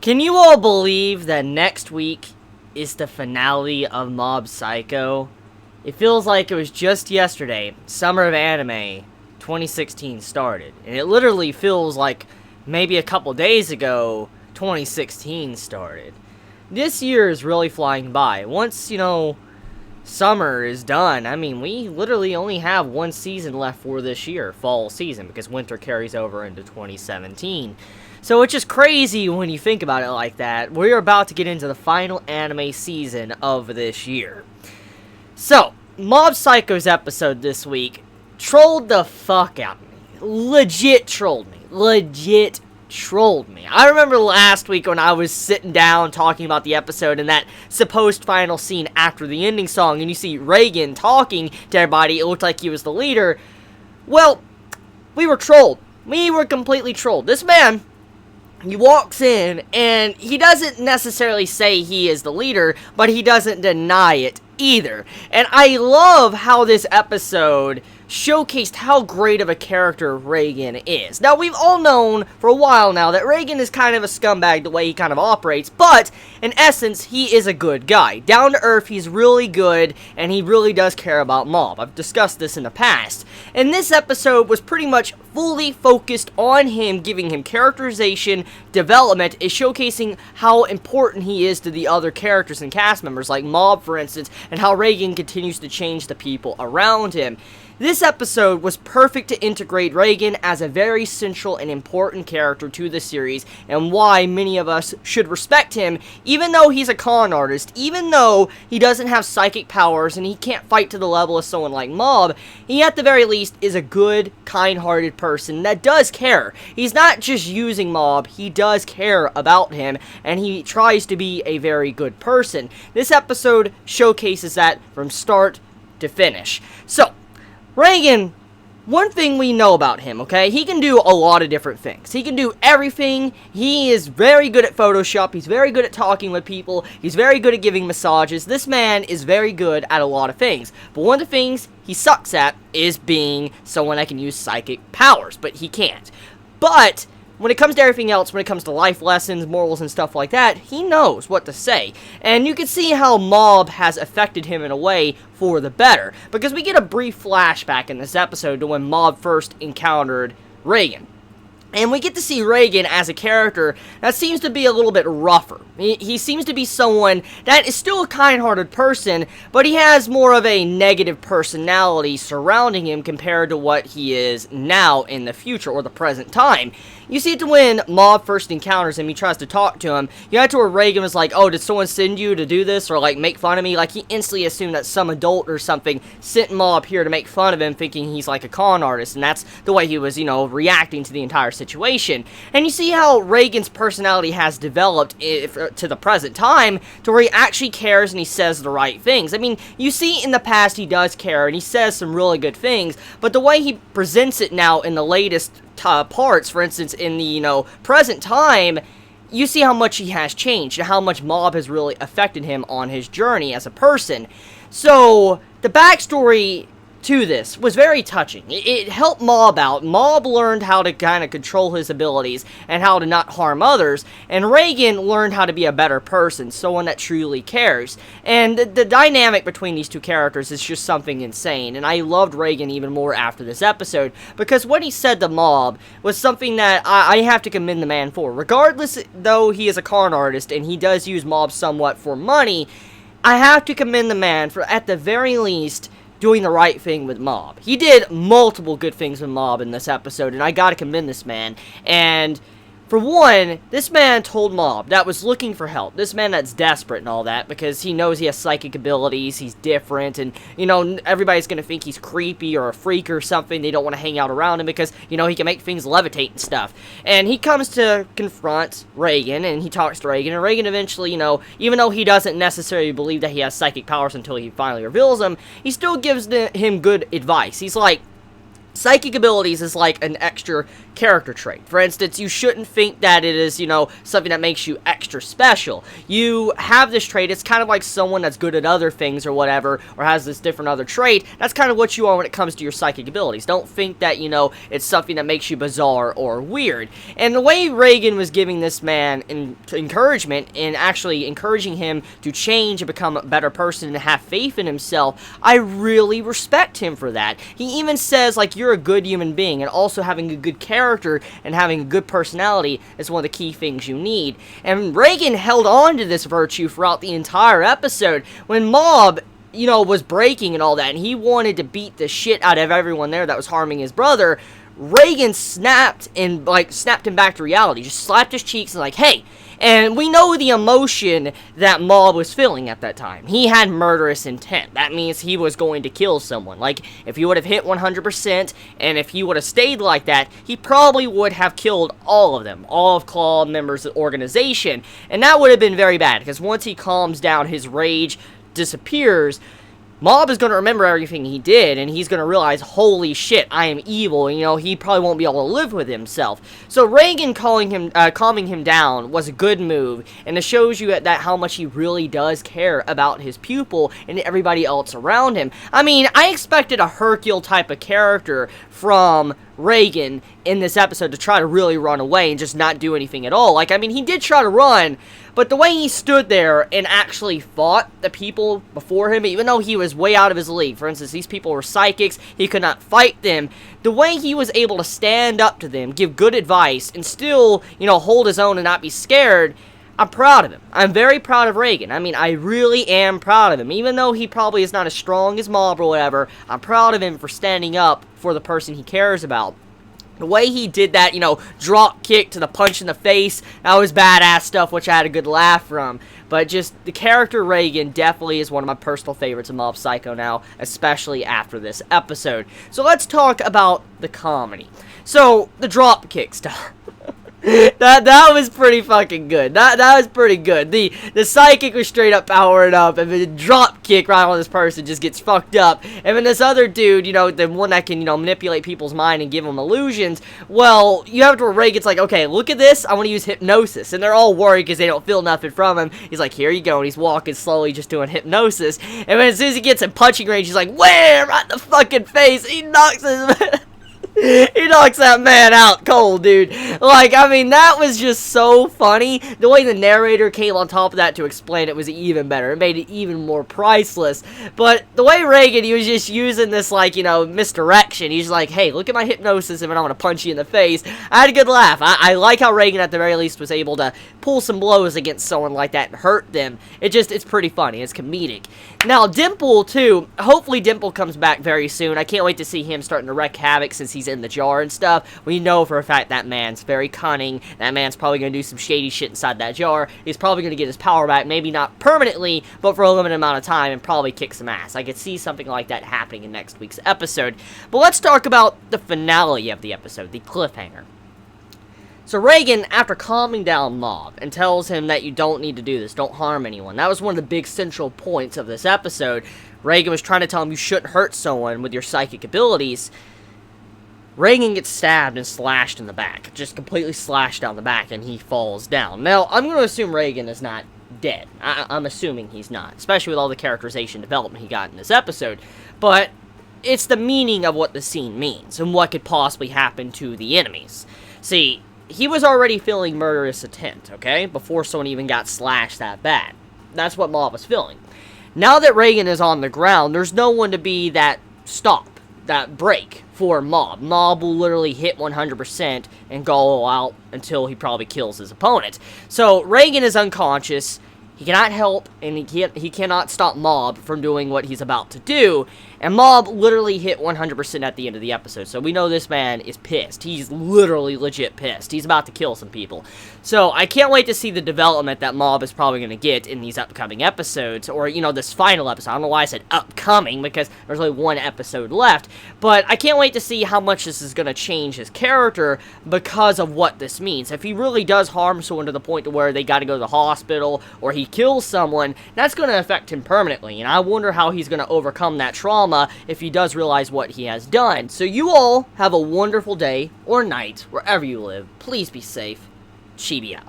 Can you all believe that next week is the finale of Mob Psycho? It feels like it was just yesterday, Summer of Anime 2016 started. And it literally feels like maybe a couple days ago, 2016 started. This year is really flying by. Once, summer is done, we literally only have one season left for this year, fall season, because winter carries over into 2017. So it's just crazy when you think about it like that. We're about to get into the final anime season of this year. So, Mob Psycho's episode this week trolled the fuck out of me. Legit trolled me. I remember last week when I was sitting down talking about the episode and that supposed final scene after the ending song, and you see Reigen talking to everybody. It looked like he was the leader. Well, we were trolled. We were completely trolled. This man, he walks in, and he doesn't necessarily say he is the leader, but he doesn't deny it either. And I love how this episode showcased how great of a character Reigen is. Now, we've all known for a while now that Reigen is kind of a scumbag the way he kind of operates, but in essence, he is a good guy. Down to earth, he's really good, and he really does care about Mob. I've discussed this in the past. And this episode was pretty much fully focused on him, giving him characterization, development, is showcasing how important he is to the other characters and cast members, like Mob, for instance, and how Reigen continues to change the people around him. This episode was perfect to integrate Reigen as a very central and important character to the series, and why many of us should respect him, even though he's a con artist, even though he doesn't have psychic powers and he can't fight to the level of someone like Mob. He at the very least is a good, kind-hearted person that does care. He's not just using Mob, he does care about him, and he tries to be a very good person. This episode showcases that from start to finish. So, Reigen, one thing we know about him, okay? He can do a lot of different things. He can do everything. He is very good at Photoshop. He's very good at talking with people. He's very good at giving massages. This man is very good at a lot of things. But one of the things he sucks at is being someone that can use psychic powers, but he can't. But when it comes to everything else, when it comes to life lessons, morals, and stuff like that, he knows what to say. And you can see how Mob has affected him in a way for the better, because we get a brief flashback in this episode to when Mob first encountered Reigen. And we get to see Reigen as a character that seems to be a little bit rougher. He seems to be someone that is still a kind-hearted person, but he has more of a negative personality surrounding him compared to what he is now in the future, or the present time. You see it to when Mob first encounters him, he tries to talk to him. You got to where Reigen was like, oh, did someone send you to do this, or like make fun of me? Like, he instantly assumed that some adult or something sent Mob here to make fun of him, thinking he's like a con artist, and that's the way he was, reacting to the entire situation. And you see how Reigen's personality has developed to the present time, to where he actually cares and he says the right things. You see in the past he does care, and he says some really good things, but the way he presents it now in the latest parts, for instance, in the, present time, you see how much he has changed, and how much Mob has really affected him on his journey as a person. So, the backstory to this was very touching. It helped Mob out. Mob learned how to kind of control his abilities and how to not harm others, and Reigen learned how to be a better person, someone that truly cares. And the dynamic between these two characters is just something insane, and I loved Reigen even more after this episode, because what he said to Mob was something that I have to commend the man for. Regardless, though he is a con artist and he does use Mob somewhat for money, I have to commend the man for, at the very least, doing the right thing with Mob. He did multiple good things with Mob in this episode, and I gotta commend this man. And for one, this man told Mob that was looking for help. This man that's desperate and all that, because he knows he has psychic abilities, he's different, and, everybody's gonna think he's creepy or a freak or something. They don't want to hang out around him because, he can make things levitate and stuff. And he comes to confront Reigen, and he talks to Reigen, and Reigen eventually, even though he doesn't necessarily believe that he has psychic powers until he finally reveals them, he still gives him good advice. He's like, Psychic abilities is like an extra character trait. For instance, you shouldn't think that it is, something that makes you extra special. You have this trait, it's kind of like someone that's good at other things or whatever, or has this different other trait. That's kind of what you are when it comes to your psychic abilities. Don't think that, it's something that makes you bizarre or weird. And the way Reigen was giving this man encouragement and actually encouraging him to change and become a better person and have faith in himself, I really respect him for that. He even says, like, you're a good human being, and also having a good character and having a good personality is one of the key things you need. And Reigen held on to this virtue throughout the entire episode. When Mob, was breaking and all that, and he wanted to beat the shit out of everyone there that was harming his brother, Reigen snapped him back to reality. Just slapped his cheeks and like, hey. And we know the emotion that Mob was feeling at that time. He had murderous intent. That means he was going to kill someone. Like, if he would have hit 100%, and if he would have stayed like that, he probably would have killed all of them. All of Claw members of the organization. And that would have been very bad, because once he calms down, his rage disappears. Mob is going to remember everything he did, and he's going to realize, holy shit, I am evil, he probably won't be able to live with himself. So Reigen calming him down was a good move, and it shows you that how much he really does care about his pupil and everybody else around him. I mean, I expected a Hercule type of character from Reigen in this episode to try to really run away and just not do anything at all. Like, I mean, he did try to run, but the way he stood there and actually fought the people before him, even though he was way out of his league. For instance, these people were psychics, he could not fight them. The way he was able to stand up to them, give good advice, and still, hold his own and not be scared, I'm proud of him. I'm very proud of Reigen. I mean, I really am proud of him. Even though he probably is not as strong as Mob or whatever, I'm proud of him for standing up for the person he cares about. The way he did that, drop kick to the punch in the face, that was badass stuff, which I had a good laugh from. But just, the character Reigen definitely is one of my personal favorites of Mob Psycho now, especially after this episode. So let's talk about the comedy. So, the drop kick stuff. That was pretty fucking good. That was pretty good. The psychic was straight up powering up, and the drop kick right on this person just gets fucked up. And then this other dude, the one that can, manipulate people's mind and give them illusions, well, you have to where Reigen's like, okay, look at this, I want to use hypnosis. And they're all worried because they don't feel nothing from him. He's like, here you go, and he's walking slowly just doing hypnosis. And then as soon as he gets in punching range, he's like, wham, right in the fucking face. He knocks his... He knocks that man out cold, dude. Like, I mean, that was just so funny. The way the narrator came on top of that to explain it was even better. It made it even more priceless. But the way Reigen, he was just using this, like, misdirection. He's like, hey, look at my hypnosis and I'm gonna punch you in the face. I had a good laugh. I like how Reigen, at the very least, was able to pull some blows against someone like that and hurt them. It's pretty funny. It's comedic. Now, Dimple, too. Hopefully, Dimple comes back very soon. I can't wait to see him starting to wreak havoc since he's in the jar and stuff. We know for a fact that man's very cunning. That man's probably going to do some shady shit inside that jar. He's probably going to get his power back. Maybe not permanently, but for a limited amount of time, and probably kick some ass. I could see something like that happening in next week's episode. But let's talk about the finale of the episode, the cliffhanger. So Reigen, after calming down Mob and tells him that you don't need to do this, don't harm anyone. That was one of the big central points of this episode. Reigen was trying to tell him you shouldn't hurt someone with your psychic abilities. Reigen gets stabbed and slashed in the back. Just completely slashed down the back, and he falls down. Now, I'm going to assume Reigen is not dead. I'm assuming he's not, especially with all the characterization development he got in this episode. But it's the meaning of what the scene means and what could possibly happen to the enemies. See, he was already feeling murderous intent, okay? Before someone even got slashed that bad. That's what Mob was feeling. Now that Reigen is on the ground, there's no one to be that stop, that break for Mob. Mob will literally hit 100% and go all out until he probably kills his opponent. So, Reigen is unconscious. He cannot help, and he cannot stop Mob from doing what he's about to do. And Mob literally hit 100% at the end of the episode. So we know this man is pissed. He's literally legit pissed. He's about to kill some people. So I can't wait to see the development that Mob is probably going to get in these upcoming episodes. Or, this final episode. I don't know why I said upcoming, because there's only one episode left. But I can't wait to see how much this is going to change his character because of what this means. If he really does harm someone to the point to where they got to go to the hospital, or he kills someone, that's going to affect him permanently. And I wonder how he's going to overcome that trauma drama if he does realize what he has done. So you all have a wonderful day or night, wherever you live. Please be safe. Chibi out.